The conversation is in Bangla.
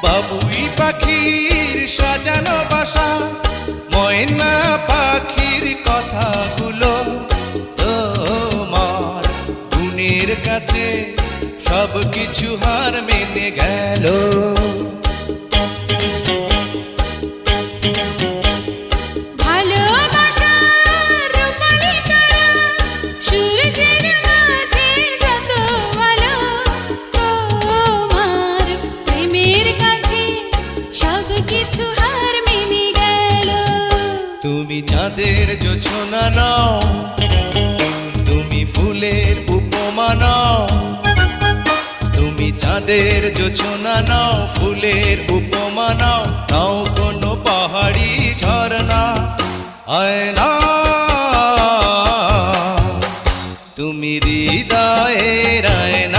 বাবুই পাখির সাজানো বাসা, ময়না পাখির কথাগুলো তোমার গুণের কাছে সব কিছু হার মেনে গেল। তুমি চাঁদের জোছনা নাও, তুমি ফুলের উপমা নাও, তুমি চাঁদের জোছনা নাও, ফুলের উপমা নাও, নাও কোনো পাহাড়ি ঝরনা। আয়না তুমি হৃদয়ের আয়না।